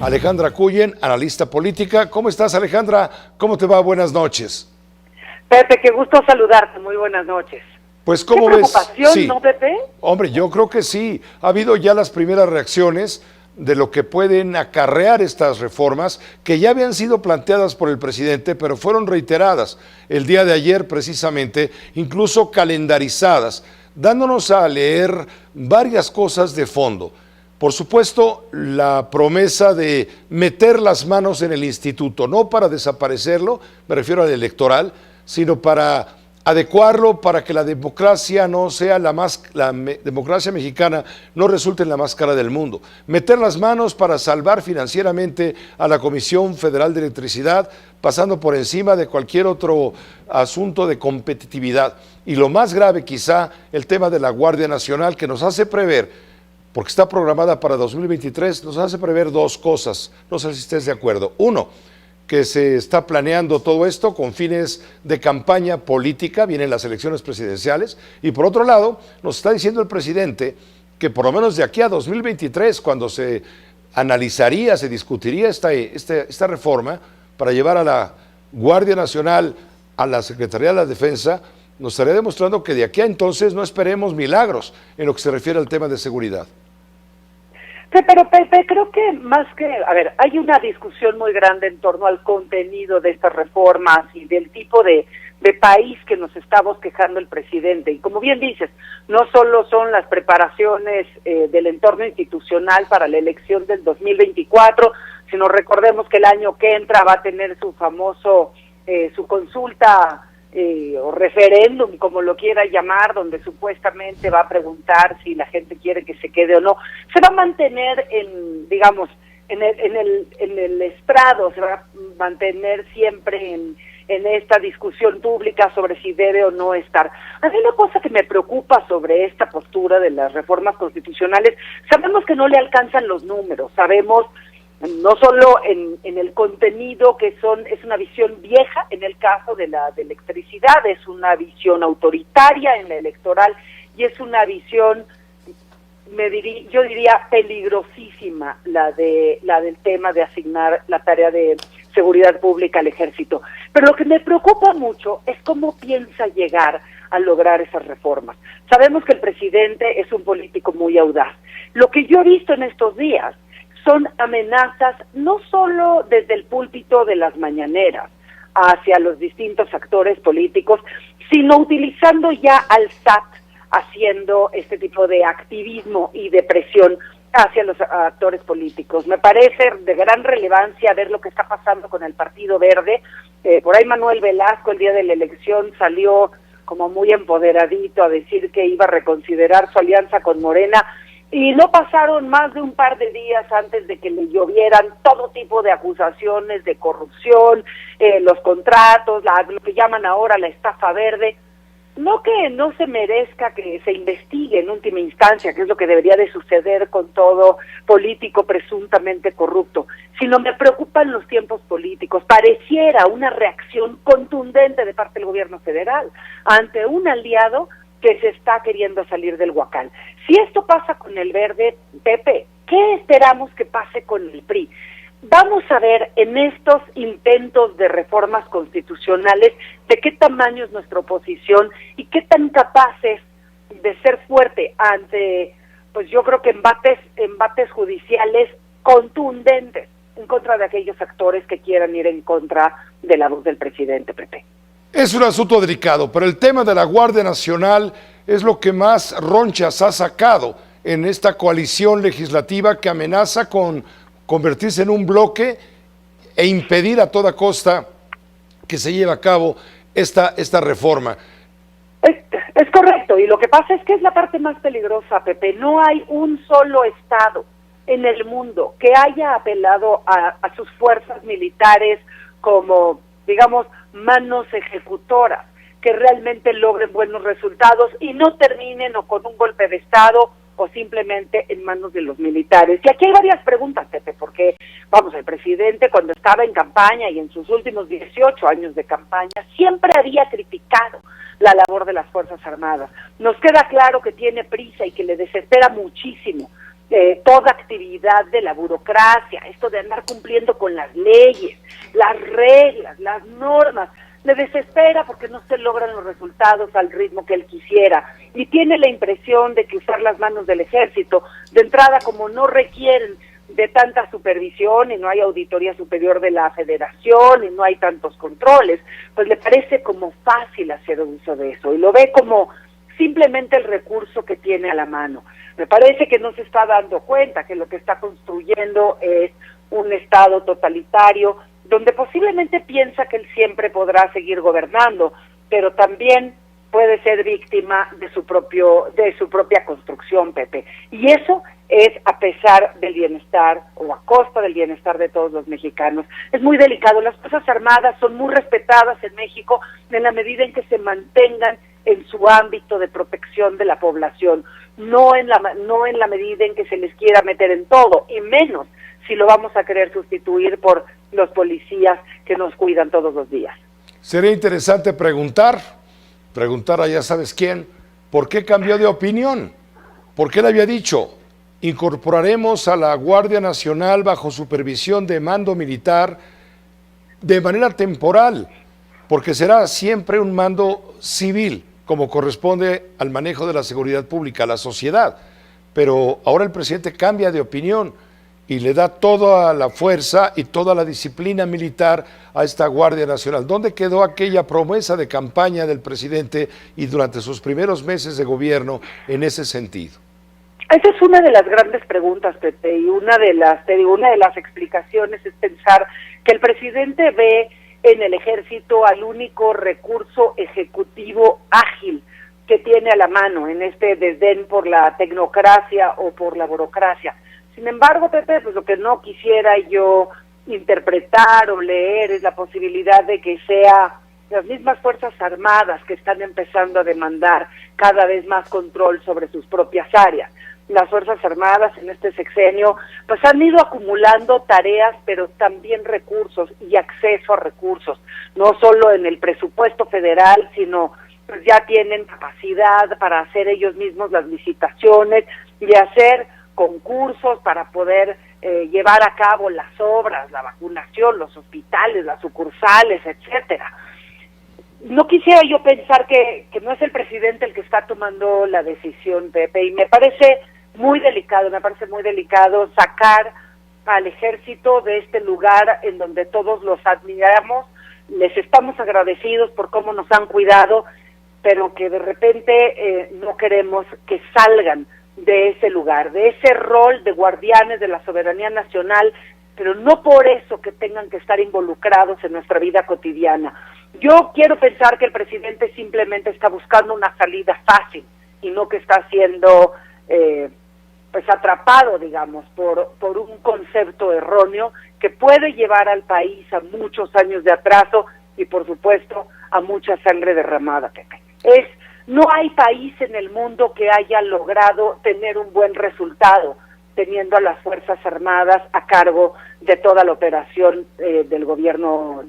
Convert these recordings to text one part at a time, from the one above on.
Alejandra Cuyen, analista política. ¿Cómo estás, Alejandra? ¿Cómo te va? Buenas noches. Pepe, qué gusto saludarte. Muy buenas noches. Pues, ¿cómo ¿Qué ves? preocupación, Sí. no, Pepe? Hombre, yo creo que sí. Ha habido ya las primeras reacciones de lo que pueden acarrear estas reformas que ya habían sido planteadas por el presidente, pero fueron reiteradas el día de ayer precisamente, incluso calendarizadas, dándonos a leer varias cosas de fondo. Por supuesto, la promesa de meter las manos en el instituto, no para desaparecerlo, me refiero al electoral, sino para adecuarlo para que la democracia no sea democracia mexicana no resulte en la más cara del mundo. Meter las manos para salvar financieramente a la Comisión Federal de Electricidad, pasando por encima de cualquier otro asunto de competitividad. Y lo más grave quizá, el tema de la Guardia Nacional, que nos hace prever, porque está programada para 2023, nos hace prever dos cosas. No sé si estés de acuerdo. Uno, que se está planeando todo esto con fines de campaña política, vienen las elecciones presidenciales, y por otro lado, nos está diciendo el presidente que por lo menos de aquí a 2023, cuando se analizaría, se discutiría esta reforma para llevar a la Guardia Nacional a la Secretaría de la Defensa, nos estaría demostrando que de aquí a entonces no esperemos milagros en lo que se refiere al tema de seguridad. Pero Pepe, creo que más que, hay una discusión muy grande en torno al contenido de estas reformas y del tipo de país que nos estamos quejando el presidente. Y como bien dices, no solo son las preparaciones del entorno institucional para la elección del 2024, sino recordemos que el año que entra va a tener su su consulta o referéndum, como lo quiera llamar, donde supuestamente va a preguntar si la gente quiere que se quede o no. Se va a mantener en el estrado, se va a mantener siempre en esta discusión pública sobre si debe o no estar. A mí una cosa que me preocupa sobre esta postura de las reformas constitucionales, sabemos que no le alcanzan los números, sabemos no solo en el contenido que es una visión vieja en el caso de la de electricidad, es una visión autoritaria en la electoral y es una visión, yo diría peligrosísima la del tema de asignar la tarea de seguridad pública al ejército. Pero lo que me preocupa mucho es cómo piensa llegar a lograr esas reformas. Sabemos que el presidente es un político muy audaz. Lo que yo he visto en estos días son amenazas no solo desde el púlpito de las mañaneras hacia los distintos actores políticos, sino utilizando ya al SAT haciendo este tipo de activismo y de presión hacia los actores políticos. Me parece de gran relevancia ver lo que está pasando con el Partido Verde. Por ahí Manuel Velasco el día de la elección salió como muy empoderadito a decir que iba a reconsiderar su alianza con Morena, y no pasaron más de un par de días antes de que le llovieran todo tipo de acusaciones de corrupción, los contratos, lo que llaman ahora la estafa verde. No que no se merezca que se investigue en última instancia, que es lo que debería de suceder con todo político presuntamente corrupto, sino me preocupan los tiempos políticos. Pareciera una reacción contundente de parte del gobierno federal ante un aliado que se está queriendo salir del huacal. Si esto pasa con el Verde, Pepe, ¿qué esperamos que pase con el PRI? Vamos a ver en estos intentos de reformas constitucionales de qué tamaño es nuestra oposición y qué tan capaces de ser fuerte ante, pues yo creo que embates judiciales contundentes en contra de aquellos actores que quieran ir en contra de la voz del presidente, Pepe. Es un asunto delicado, pero el tema de la Guardia Nacional es lo que más ronchas ha sacado en esta coalición legislativa que amenaza con convertirse en un bloque e impedir a toda costa que se lleve a cabo esta reforma. Es correcto, y lo que pasa es que es la parte más peligrosa, Pepe. No hay un solo Estado en el mundo que haya apelado a sus fuerzas militares como, digamos, manos ejecutoras, que realmente logren buenos resultados y no terminen o con un golpe de Estado o simplemente en manos de los militares. Y aquí hay varias preguntas, Pepe, porque, vamos, el presidente cuando estaba en campaña y en sus últimos 18 años de campaña siempre había criticado la labor de las Fuerzas Armadas. Nos queda claro que tiene prisa y que le desespera muchísimo toda actividad de la burocracia, esto de andar cumpliendo con las leyes, las reglas, las normas. Le desespera porque no se logran los resultados al ritmo que él quisiera y tiene la impresión de que usar las manos del ejército, de entrada, como no requieren de tanta supervisión y no hay auditoría superior de la federación y no hay tantos controles, pues le parece como fácil hacer uso de eso y lo ve como simplemente el recurso que tiene a la mano. Me parece que no se está dando cuenta que lo que está construyendo es un Estado totalitario donde posiblemente piensa que él siempre podrá seguir gobernando, pero también puede ser víctima de su propia construcción, Pepe. Y eso es a pesar del bienestar o a costa del bienestar de todos los mexicanos. Es muy delicado. Las Fuerzas Armadas son muy respetadas en México en la medida en que se mantengan en su ámbito de protección de la población, no en la medida en que se les quiera meter en todo, y menos si lo vamos a querer sustituir por los policías que nos cuidan todos los días. Sería interesante preguntar a ya sabes quién, ¿por qué cambió de opinión? ¿Por qué le había dicho, incorporaremos a la Guardia Nacional bajo supervisión de mando militar de manera temporal, porque será siempre un mando civil, como corresponde al manejo de la seguridad pública, a la sociedad? Pero ahora el presidente cambia de opinión y le da toda la fuerza y toda la disciplina militar a esta Guardia Nacional. ¿Dónde quedó aquella promesa de campaña del presidente y durante sus primeros meses de gobierno en ese sentido? Esa es una de las grandes preguntas, Pepe, y una de las explicaciones es pensar que el presidente ve en el ejército al único recurso ejecutivo ágil que tiene a la mano en este desdén por la tecnocracia o por la burocracia. Sin embargo, Pepe, pues lo que no quisiera yo interpretar o leer es la posibilidad de que sea las mismas Fuerzas Armadas que están empezando a demandar cada vez más control sobre sus propias áreas. Las Fuerzas Armadas en este sexenio pues han ido acumulando tareas, pero también recursos y acceso a recursos, no solo en el presupuesto federal, sino pues ya tienen capacidad para hacer ellos mismos las licitaciones y hacer concursos para poder llevar a cabo las obras, la vacunación, los hospitales, las sucursales, etcétera. No quisiera yo pensar que no es el presidente el que está tomando la decisión, Pepe, y me parece muy delicado sacar al ejército de este lugar en donde todos los admiramos, les estamos agradecidos por cómo nos han cuidado, pero que de repente no queremos que salgan de ese lugar, de ese rol de guardianes de la soberanía nacional, pero no por eso que tengan que estar involucrados en nuestra vida cotidiana. Yo quiero pensar que el presidente simplemente está buscando una salida fácil y no que está siendo pues atrapado, digamos, por un concepto erróneo que puede llevar al país a muchos años de atraso y, por supuesto, a mucha sangre derramada, Pepe. No hay país en el mundo que haya logrado tener un buen resultado teniendo a las Fuerzas Armadas a cargo de toda la operación del gobierno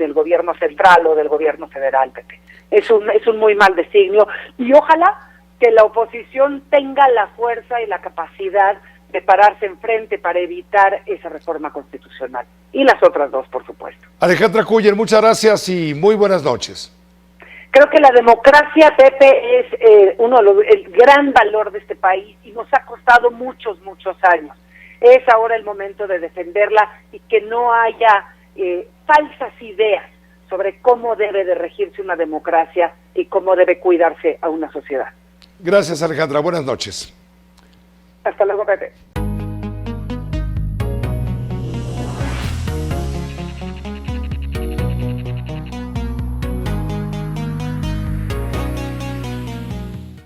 central o del gobierno federal, Pepe. Es un muy mal designio y ojalá que la oposición tenga la fuerza y la capacidad de pararse enfrente para evitar esa reforma constitucional y las otras dos, por supuesto. Alejandra Cuéllar, muchas gracias y muy buenas noches. Creo que la democracia, Pepe, es el gran valor de este país y nos ha costado muchos años. Es ahora el momento de defenderla y que no haya falsas ideas sobre cómo debe de regirse una democracia y cómo debe cuidarse a una sociedad. Gracias, Alejandra. Buenas noches. Hasta luego, Pepe.